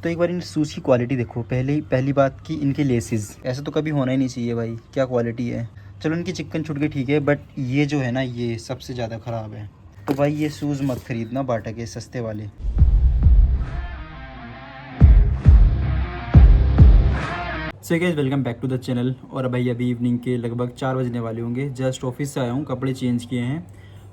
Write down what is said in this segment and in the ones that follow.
तो एक बार इन शूज़ की क्वालिटी देखो। पहली बात कि इनके लेसेस ऐसा तो कभी होना ही नहीं चाहिए भाई, क्या क्वालिटी है। चलो इनकी चिकन छुट के ठीक है, बट ये जो है ना ये सबसे ज़्यादा ख़राब है। तो भाई ये शूज़ मत खरीदना बाटा के सस्ते वाले। So guys welcome back to the channel. और भाई अभी इवनिंग के लगभग 4 बजने वाले होंगे। जस्ट ऑफिस से आया हूँ, कपड़े चेंज किए हैं।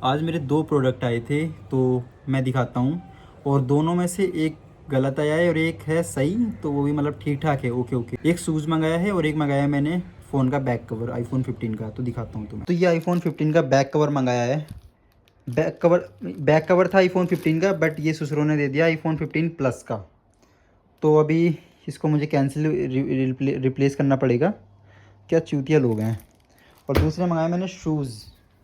आज मेरे 2 प्रोडक्ट आए थे तो मैं दिखाता हूँ। और दोनों में से एक गलत आया है और एक है सही, तो वो भी मतलब ठीक ठाक है, ओके ओके। एक शूज़ मंगाया है और एक मंगाया है मैंने फ़ोन का बैक कवर आईफोन 15 का, तो दिखाता हूँ तुम्हें। तो ये आईफोन 15 का बैक कवर मंगाया है। बैक कवर था आईफोन 15 का, बट ये ससुरों ने दे दिया आईफोन 15 प्लस का। तो अभी इसको मुझे कैंसिल रिप्लेस करना पड़ेगा। क्या चूतिया लोग हैं। और दूसरे मंगाए मैंने शूज़।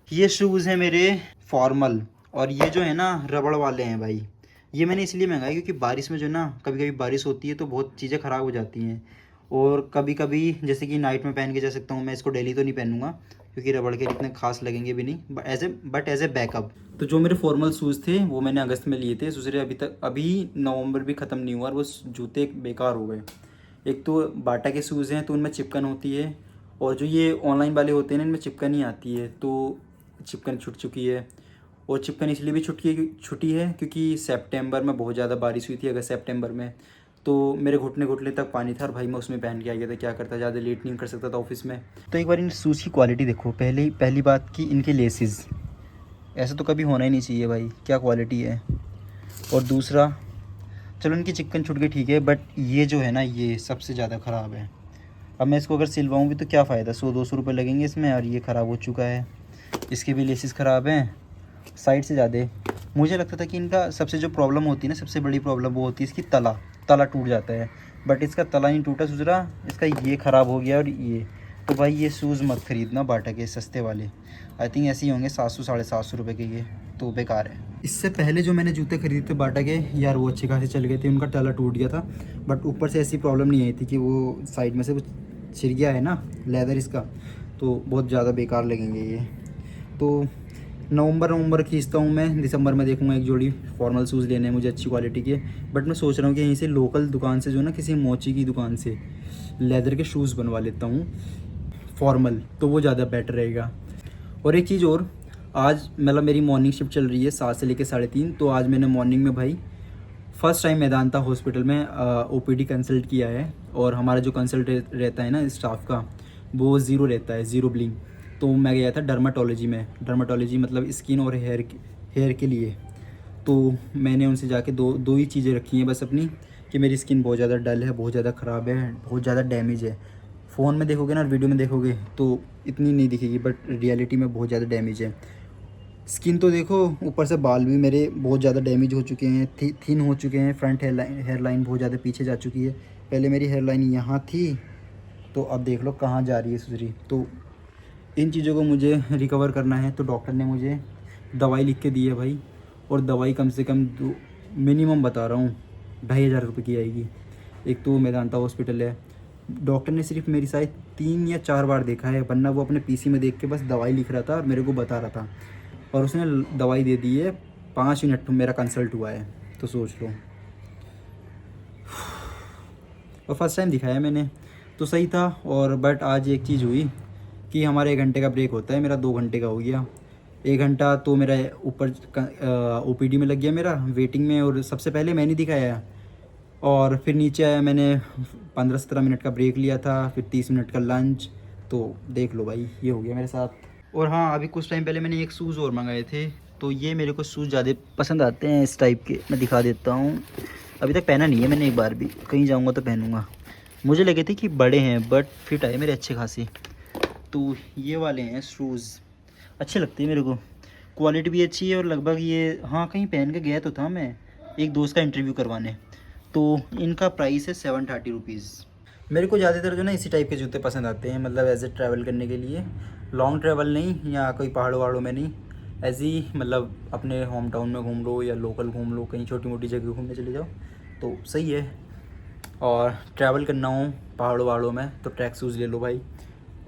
ये शूज़ हैं मेरे फॉर्मल, और ये जो है ना रबड़ वाले हैं भाई। ये मैंने इसलिए मंगाए क्योंकि बारिश में जो ना कभी कभी बारिश होती है तो बहुत चीज़ें ख़राब हो जाती हैं। और कभी कभी जैसे कि नाइट में पहन के जा सकता हूँ मैं, इसको डेली तो नहीं पहनूंगा क्योंकि रबड़ के इतने खास लगेंगे भी नहीं, बट एज ए बैकअप। तो जो मेरे फॉर्मल शूज़ थे वो मैंने अगस्त में लिए थे। दूसरे अभी नवंबर भी ख़त्म नहीं हुआ और वो जूते बेकार हो गए। एक तो बाटा के शूज़ हैं तो उनमें चिपकन होती है, और जो ये ऑनलाइन वाले होते हैं ना इनमें चिपकन ही आती है, तो चिपकन छूट चुकी है। और चिपकन इसलिए भी छुटी है क्योंकि सितंबर में बहुत ज़्यादा बारिश हुई थी, अगस्त सितंबर में। तो मेरे घुटने घुटने तक पानी था और भाई मैं उसमें पहन के आ गया था, क्या करता, ज़्यादा लेट नहीं कर सकता था ऑफिस में। तो एक बार इन शूज़ की क्वालिटी देखो। पहली बात कि इनके लेसेस ऐसा तो कभी होना ही नहीं चाहिए भाई, क्या क्वालिटी है। और दूसरा, चलो इनकी चिकन छुट के ठीक है, बट ये जो है ना ये सबसे ज़्यादा ख़राब है। अब मैं इसको अगर सिलवाऊँ भी तो क्या फ़ायदा, 100-200 रुपये लगेंगे इसमें, और ये ख़राब हो चुका है। इसके भी लेसेस ख़राब हैं साइड से ज़्यादा। मुझे लगता था कि इनका सबसे जो प्रॉब्लम होती है ना, सबसे बड़ी प्रॉब्लम वो होती है इसकी तला टूट जाता है, बट इसका तला नहीं टूटा सुधरा, इसका ये ख़राब हो गया। और ये तो भाई ये शूज़ मत ख़रीदना बाटा के सस्ते वाले। आई थिंक ऐसे ही होंगे 700-750 रुपये के, ये तो बेकार है। इससे पहले जो मैंने जूते खरीदे थे बाटा के यार, वो अच्छे खासे चल गए थे, उनका तला टूट गया था। बट ऊपर से ऐसी प्रॉब्लम नहीं आई थी कि वो साइड में से वो छिड़ गया है ना लेदर इसका, तो बहुत ज़्यादा बेकार लगेंगे ये। तो नवंबर खींचता हूँ मैं, दिसंबर में देखूँगा एक जोड़ी फॉर्मल शूज़ लेने हैं मुझे अच्छी क्वालिटी के। बट मैं सोच रहा हूँ कि यहीं से लोकल दुकान से जो ना किसी मोची की दुकान से लेदर के शूज़ बनवा लेता हूँ फॉर्मल, तो वो ज़्यादा बेटर रहेगा। और एक चीज़ और, आज मतलब मेरी मॉर्निंग शिफ्ट चल रही है 7 से लेकर 3:30, तो आज मैंने मॉर्निंग में भाई फ़र्स्ट टाइम मैदांता हॉस्पिटल में ओपीडी कंसल्ट किया है। और हमारा जो कंसल्ट रहता है ना स्टाफ का, वो ज़ीरो रहता है, ज़ीरो ब्लिंग। तो मैं गया था डर्माटोलॉजी में, डर्माटोलॉजी मतलब स्किन और हेयर के लिए। तो मैंने उनसे जाके दो ही चीज़ें रखी हैं बस अपनी, कि मेरी स्किन बहुत ज़्यादा डल है, बहुत ज़्यादा ख़राब है, बहुत ज़्यादा डैमेज है। फ़ोन में देखोगे ना और वीडियो में देखोगे तो इतनी नहीं दिखेगी, बट रियलिटी में बहुत ज़्यादा डैमेज है स्किन। तो देखो ऊपर से बाल भी मेरे बहुत ज़्यादा डैमेज हो चुके हैं, थिन हो चुके हैं। फ्रंट हेयर लाइन बहुत ज़्यादा पीछे जा चुकी है। पहले मेरी हेयर लाइन यहाँ थी, तो अब देख लो कहाँ जा रही है सुधरी। तो इन चीज़ों को मुझे रिकवर करना है, तो डॉक्टर ने मुझे दवाई लिख के दी है भाई। और दवाई कम से कम मिनिमम बता रहा हूँ 2,500 रुपये की आएगी। एक तो मेदांता हॉस्पिटल है, डॉक्टर ने सिर्फ मेरी शायद 3 या 4 बार देखा है, वरना वो अपने पीसी में देख के बस दवाई लिख रहा था और मेरे को बता रहा था। और उसने दवाई दे दी है, 5 मिनट में मेरा कंसल्ट हुआ है, तो सोच लो। और फर्स्ट टाइम दिखाया मैंने तो सही था। और बट आज एक चीज़ हुई कि हमारा 1 घंटे का ब्रेक होता है, मेरा 2 घंटे का हो गया। 1 घंटा तो मेरा ऊपर ओपीडी में लग गया मेरा वेटिंग में, और सबसे पहले मैंने दिखाया। और फिर नीचे आया, मैंने 15-17 मिनट का ब्रेक लिया था, फिर 30 मिनट का लंच। तो देख लो भाई ये हो गया मेरे साथ। और हाँ, अभी कुछ टाइम पहले मैंने एक शूज़ और मंगाए थे, तो ये मेरे को शूज़ ज़्यादा पसंद आते हैं इस टाइप के। मैं दिखा देता हूँ, अभी तक पहना नहीं है मैंने एक बार भी, कहीं जाऊँगा तो पहनूँगा। मुझे लगे थे कि बड़े हैं, बट फिट आए मेरे अच्छे खासे। तो ये वाले हैं शूज़, अच्छे लगते हैं मेरे को, क्वालिटी भी अच्छी है। और लगभग ये, हाँ कहीं पहन के गया तो था मैं एक दोस्त का इंटरव्यू करवाने, तो इनका प्राइस है 730 रुपीज़। मेरे को ज़्यादातर जो ना इसी टाइप के जूते पसंद आते हैं, मतलब एज ए ट्रैवल करने के लिए। लॉन्ग ट्रैवल नहीं, या कोई पहाड़ों वहाड़ों में नहीं, ऐसे ही मतलब अपने होम टाउन में घूम लो या लोकल घूम लो, कहीं छोटी मोटी जगह घूमने चले जाओ तो सही है। और ट्रैवल करना हो पहाड़ों वहाड़ों में तो ट्रैक शूज़ ले लो भाई।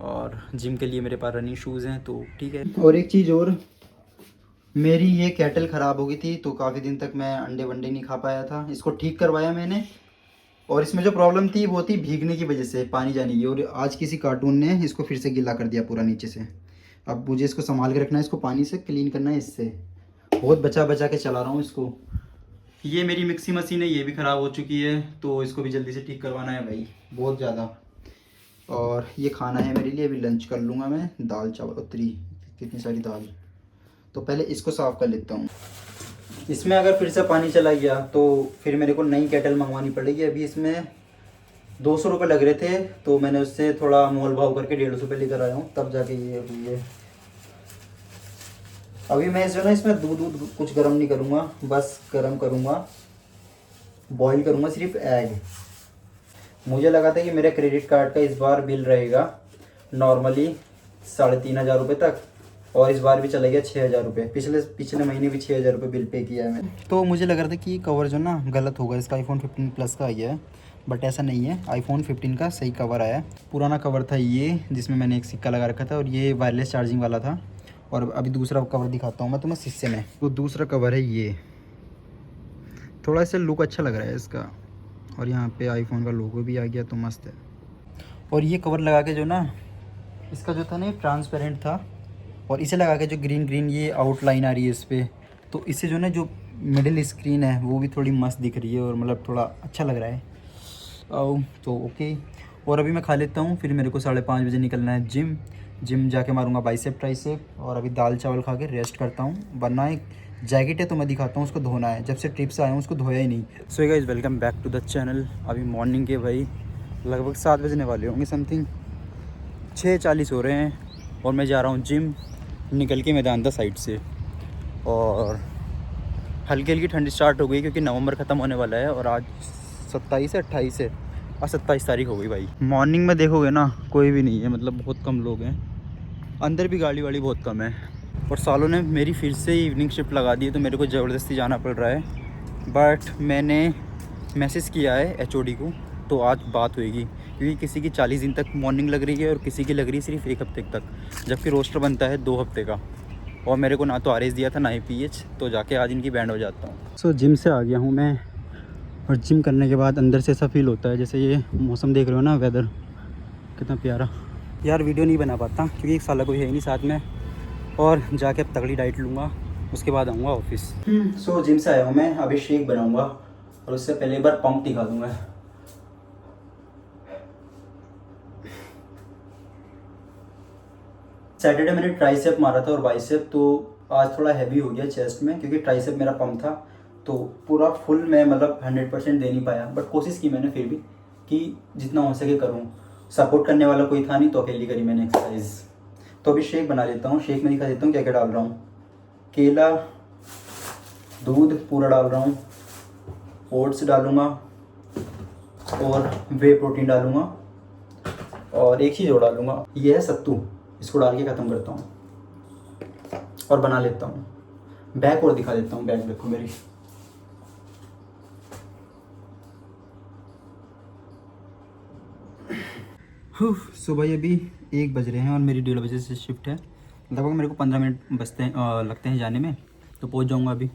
और जिम के लिए मेरे पास रनिंग शूज़ हैं, तो ठीक है। और एक चीज़ और, मेरी ये केटल ख़राब हो गई थी, तो काफ़ी दिन तक मैं अंडे वंडे नहीं खा पाया था। इसको ठीक करवाया मैंने, और इसमें जो प्रॉब्लम थी वो थी भीगने की वजह से, पानी जाने की, और आज किसी कार्टून ने इसको फिर से गीला कर दिया पूरा नीचे से। अब मुझे इसको संभाल के रखना है, इसको पानी से क्लीन करना है। इससे बहुत बचा बचा के चला रहा हूँ इसको। ये मेरी मिक्सी मशीन है, ये भी ख़राब हो चुकी है, तो इसको भी जल्दी से ठीक करवाना है भाई, बहुत ज़्यादा। और ये खाना है मेरे लिए, अभी लंच कर लूँगा मैं, दाल चावल उतरी, कितनी सारी दाल। तो पहले इसको साफ़ कर लेता हूँ। इसमें अगर फिर से पानी चला गया तो फिर मेरे को नई केटल मंगवानी पड़ेगी। अभी इसमें 200 रुपये लग रहे थे, तो मैंने उससे थोड़ा मोल भाव करके 150 रुपये लेकर आया हूँ, तब जाके ये अभी मैं जो ना इसमें दूध कुछ गर्म नहीं करूँगा, बस गर्म करूँगा, बॉईल करूँगा सिर्फ एग। मुझे लगा था कि मेरे क्रेडिट कार्ड का इस बार बिल रहेगा नॉर्मली 3,500 रुपये तक, और इस बार भी चला गया 6,000 रुपये। पिछले महीने भी 6,000 रुपये बिल पे किया है मैंने। तो मुझे लग रहा था कि कवर जो ना गलत होगा, इसका iPhone 15 प्लस का आ गया है, बट ऐसा नहीं है। iPhone 15 का सही कवर आया है। पुराना कवर था ये, जिसमें मैंने एक सिक्का लगा रखा था, और ये वायरलेस चार्जिंग वाला था। और अभी दूसरा कवर दिखाता हूँ मैं तुम्हें शीशे में। तो दूसरा कवर है ये, थोड़ा सा लुक अच्छा लग रहा है इसका, और यहाँ पे आईफोन का लोगो भी आ गया, तो मस्त है। और ये कवर लगा के जो ना, इसका जो था ना ट्रांसपेरेंट था, और इसे लगा के जो ग्रीन ग्रीन ये आउटलाइन आ रही है इस पर, तो इससे जो ना जो मिडिल स्क्रीन है वो भी थोड़ी मस्त दिख रही है, और मतलब थोड़ा अच्छा लग रहा है। तो ओके। और अभी मैं खा लेता हूँ, फिर मेरे को 5:30 बजे निकलना है जिम जाके मारूंगा बाइसेप ट्राइसेप, और अभी दाल चावल खा के रेस्ट करता हूँ। वरना एक जैकेट है तो मैं दिखाता हूँ, उसको धोना है, जब से ट्रिप से आया हूँ उसको धोया ही नहीं। So guys, welcome back to the channel. अभी मॉर्निंग के भाई लगभग 7 बजने वाले होंगे, समथिंग 6:40 हो रहे हैं, और मैं जा रहा हूँ जिम, निकल के मैदान साइड से। और हल्की हल्की ठंड स्टार्ट हो गई, क्योंकि नवंबर ख़त्म होने वाला है, और आज 27 है, 28 है, और 27 तारीख हो गई भाई। मॉर्निंग में देखोगे ना कोई भी नहीं है, मतलब बहुत कम लोग हैं, अंदर भी गाड़ी वाड़ी बहुत कम है। और सालों ने मेरी फिर से इवनिंग शिफ्ट लगा दी है, तो मेरे को ज़बरदस्ती जाना पड़ रहा है। बट मैंने मैसेज किया है HOD को, तो आज बात होएगी, क्योंकि किसी की 40 दिन तक मॉर्निंग लग रही है, और किसी की लग रही है सिर्फ 1 हफ्ते तक, जबकि रोस्टर बनता है 2 हफ्ते का। और मेरे को ना तो RS दिया था ना ही PH, तो जाके आज इनकी बैंड हो जाता हूँ। सो जिम से आ गया हूँ मैं, और जिम करने के बाद अंदर से ऐसा फील होता है जैसे ये मौसम देख रहे हो ना, वेदर कितना प्यारा। यार वीडियो नहीं बना पाता क्योंकि एक साल कोई है ही नहीं साथ में, और जाके अब तगड़ी डाइट लूँगा, उसके बाद आऊँगा ऑफिस। सो जिम से आया हूँ मैं, अभी शेक बनाऊँगा, और उससे पहले एक बार पंप दिखा दूँगा। सैटरडे मैंने ट्राइसेप मारा था और बाइसेप, तो आज थोड़ा हैवी हो गया चेस्ट में, क्योंकि ट्राइसेप मेरा पंप था, तो पूरा फुल मैं मतलब 100% दे नहीं पाया, बट कोशिश की मैंने फिर भी कि जितना हो सके करूँ। सपोर्ट करने वाला कोई था नहीं, तो अकेली करी मैंने एक्सरसाइज। तो अभी शेक बना लेता हूँ। शेक में दिखा देता हूँ क्या क्या डाल रहा हूँ। केला, दूध पूरा डाल रहा हूँ, ओट्स डालूँगा, और वे प्रोटीन डालूँगा, और एक चीज़ और डालूँगा, ये है सत्तू। इसको डाल के ख़त्म करता हूँ और बना लेता हूँ। बैक और दिखा देता हूँ, बैक देखो मेरी। सुबह अभी 1 बज रहे हैं, और मेरी 1:30 बजे से शिफ्ट है। लगभग मेरे को 15 मिनट लगते हैं जाने में, तो पहुँच जाऊँगा अभी।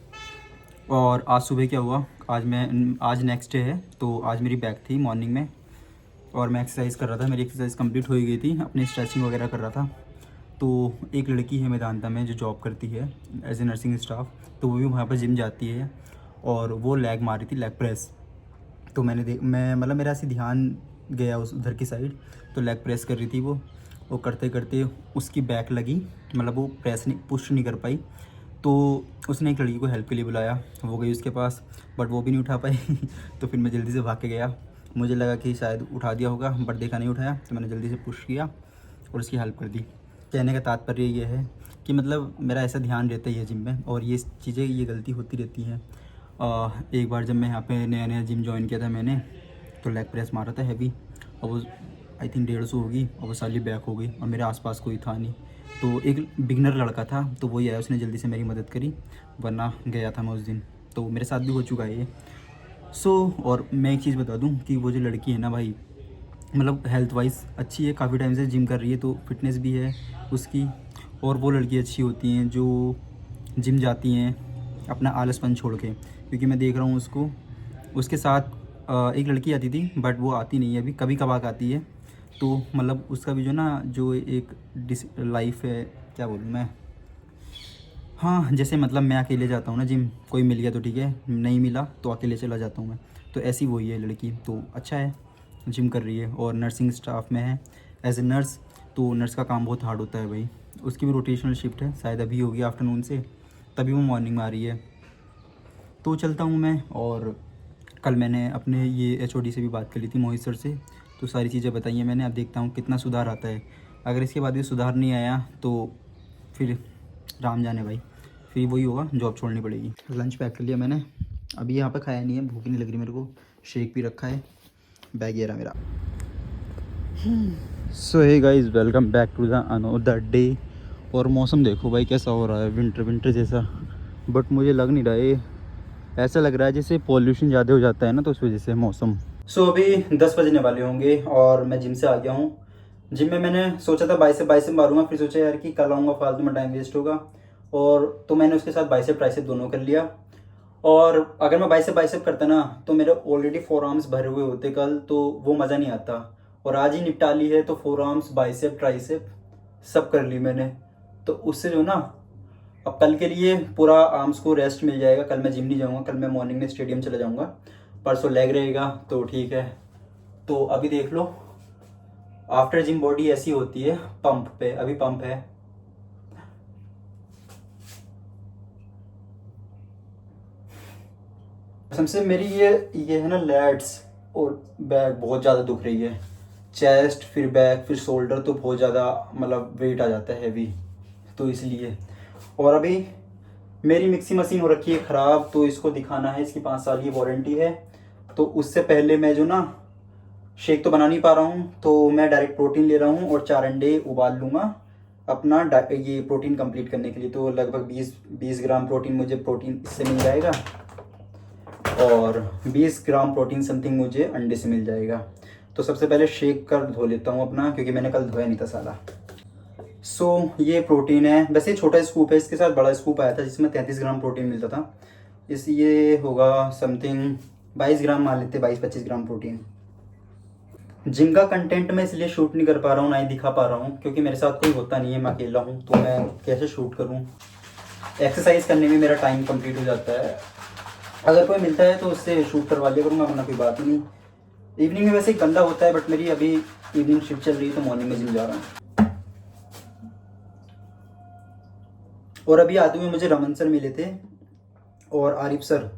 और आज सुबह क्या हुआ, आज नेक्स्ट डे है, तो आज मेरी बैक थी मॉर्निंग में, और मैं एक्सरसाइज कर रहा था। मेरी एक्सरसाइज कंप्लीट हो गई थी, अपनी स्ट्रेचिंग वगैरह कर रहा था। तो एक लड़की है मैदानता में जो जॉब करती है एज ए नर्सिंग स्टाफ, तो वो भी वहाँ पर जिम जाती है, और वो लेग मारी थी, लेग प्रेस। तो मैं मतलब मेरा ऐसे ध्यान गया उधर की साइड, तो लेग प्रेस कर रही थी वो करते करते उसकी बैक लगी, मतलब वो पुश नहीं कर पाई। तो उसने एक लड़की को हेल्प के लिए बुलाया, वो गई उसके पास, बट वो भी नहीं उठा पाई। तो फिर मैं जल्दी से भाग के गया, मुझे लगा कि शायद उठा दिया होगा, बट देखा नहीं उठाया, तो मैंने जल्दी से पुश किया और उसकी हेल्प कर दी। कहने का तात्पर्य ये है कि मतलब मेरा ऐसा ध्यान रहता ही है जिम में, और ये चीज़ें, ये गलती होती रहती हैं। एक बार जब मैं यहाँ पे नया नया जिम ज्वाइन किया था मैंने, तो लेग प्रेस मारा था हैवी, और वो आई थिंक 150 होगी, और वो साली बैक हो गई, और मेरे आसपास कोई था नहीं। तो एक बिगनर लड़का था, तो वही आया, उसने जल्दी से मेरी मदद करी, वरना गया था मैं उस दिन। तो मेरे साथ भी हो चुका है ये। और मैं एक चीज़ बता दूँ कि वो जो लड़की है ना भाई, मतलब हेल्थ वाइज अच्छी है, काफ़ी टाइम से जिम कर रही है, तो फिटनेस भी है उसकी। और वो लड़की अच्छी होती हैं जो जिम जाती हैं अपना आलसपन छोड़ के, क्योंकि मैं देख रहा हूँ उसको, उसके साथ एक लड़की आती थी बट वो आती नहीं है अभी, कभी कभार आती है। तो मतलब उसका भी जो ना जो एक लाइफ है, क्या बोलूँ मैं, हाँ जैसे मतलब मैं अकेले जाता हूँ ना जिम, कोई मिल गया तो ठीक है, नहीं मिला तो अकेले चला जाता हूँ मैं। तो ऐसी वही है लड़की, तो अच्छा है, जिम कर रही है और नर्सिंग स्टाफ में है एज ए नर्स। तो नर्स का काम बहुत हार्ड होता है भाई। उसकी भी रोटेशनल शिफ्ट है, शायद अभी होगी आफ्टरनून से, तभी वो मॉर्निंग में आ रही है। तो चलता हूँ मैं। और कल मैंने अपने ये एचओडी से भी बात कर ली थी, मोहित सर से, तो सारी चीज़ें बताई हैं मैंने। अब देखता हूँ कितना सुधार आता है। अगर इसके बाद भी सुधार नहीं आया तो फिर राम जाने भाई, फिर वही होगा, जॉब छोड़नी पड़ेगी। लंच पैक कर लिया मैंने, अभी यहाँ पे खाया नहीं है, भूख नहीं लग रही मेरे को। शेक भी रखा है, बैग ये रहा मेरा। So hey guys, welcome back to the another day. और मौसम देखो भाई कैसा हो रहा है, विंटर विंटर जैसा। बट मुझे लग नहीं रहा है, ऐसा लग रहा है जैसे पॉल्यूशन ज़्यादा हो जाता है ना, तो उस वजह से मौसम। सो अभी 10 बजने वाले होंगे और मैं जिम से आ गया हूँ। जिम में मैंने सोचा था बाइसेप मारूंगा, फिर सोचा यार कि कल आऊँगा, फालतू में टाइम वेस्ट होगा। और तो मैंने उसके साथ बाइसेप ट्राइसेप दोनों कर लिया। और अगर मैं बाइसेप करता ना तो मेरे ऑलरेडी फोर आर्म्स भरे हुए होते कल, तो वो मज़ा नहीं आता। और आज ही निपटा ली है, तो फोर आर्म्स बाइसेप ट्राइसेप सब कर ली मैंने। तो उससे जो ना अब कल के लिए पूरा आर्म्स को रेस्ट मिल जाएगा। कल मैं जिम नहीं जाऊँगा, कल मैं मॉर्निंग में स्टेडियम चला जाऊँगा। परसों लेग रहेगा तो ठीक है। तो अभी देख लो, आफ्टर जिम बॉडी ऐसी होती है पंप पे, अभी पंप है। सबसे मेरी ये है ना लैट्स और बैक बहुत ज़्यादा दुख रही है। चेस्ट फिर बैक फिर शोल्डर तो बहुत ज़्यादा मतलब वेट आ जाता है हैवी, तो इसलिए। और अभी मेरी मिक्सी मशीन हो रखी है ख़राब, तो इसको दिखाना है, इसकी 5 साल की वारंटी है। तो उससे पहले मैं जो ना शेक तो बना नहीं पा रहा हूँ, तो मैं डायरेक्ट प्रोटीन ले रहा हूँ और 4 अंडे उबाल लूँगा अपना ये प्रोटीन कंप्लीट करने के लिए। तो लगभग 20 ग्राम प्रोटीन मुझे प्रोटीन इससे मिल जाएगा और 20 ग्राम प्रोटीन समथिंग मुझे अंडे से मिल जाएगा। तो सबसे पहले शेक कर धो लेता हूँ अपना, क्योंकि मैंने कल धोया नहीं था साला। सो ये प्रोटीन है, वैसे छोटा स्कूप है, इसके साथ बड़ा स्कूप आया था जिसमें 33 ग्राम प्रोटीन मिलता था। ये होगा समथिंग 22 ग्राम मान लेते, 22-25 ग्राम प्रोटीन। जिम का कंटेंट मैं इसलिए शूट नहीं कर पा रहा हूँ, ना ही दिखा पा रहा हूँ, क्योंकि मेरे साथ कोई होता नहीं है, मैं अकेला हूँ, तो मैं कैसे शूट करूँ। एक्सरसाइज करने में मेरा टाइम कंप्लीट हो जाता है। अगर कोई मिलता है तो उससे शूट करवा लिया करूँगा, वरना कोई बात ही नहीं। इवनिंग में वैसे ही गंदा होता है, बट मेरी अभी इवनिंग शिफ्ट चल रही है तो मॉर्निंग में जिम जा रहा हूँ। और अभी आते हुए मुझे रमन सर मिले थे और आरिफ सर,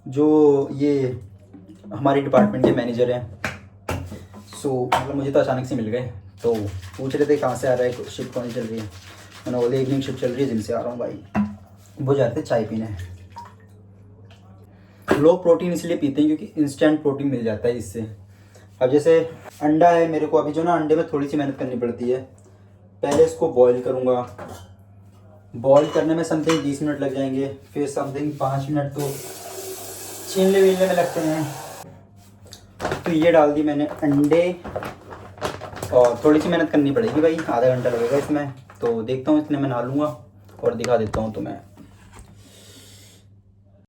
जो ये हमारे डिपार्टमेंट के मैनेजर हैं। सो मतलब मुझे तो अचानक से मिल गए, तो पूछ रहे थे कहाँ से आ रहा है, शिफ्ट कौन सी चल रही है। मैंने बोले इवनिंग शिफ्ट चल रही है, जिम से आ रहा हूँ भाई। वो जाते थे चाय पीने। लोग प्रोटीन इसलिए पीते हैं क्योंकि इंस्टेंट प्रोटीन मिल जाता है इससे। अब जैसे अंडा है मेरे को, अभी जो ना अंडे में थोड़ी सी मेहनत करनी पड़ती है। पहले इसको बॉईल करूँगा, बॉईल करने में समथिंग 20 मिनट लग जाएंगे, फिर समथिंग 5 मिनट तो छीलने वीलने में लगते हैं। तो ये डाल दी मैंने अंडे, और थोड़ी सी मेहनत करनी पड़ेगी भाई, आधा घंटा लगेगा इसमें। तो देखता हूँ, इतने मैं नहा लूँगा और दिखा देता हूँ तुम्हें।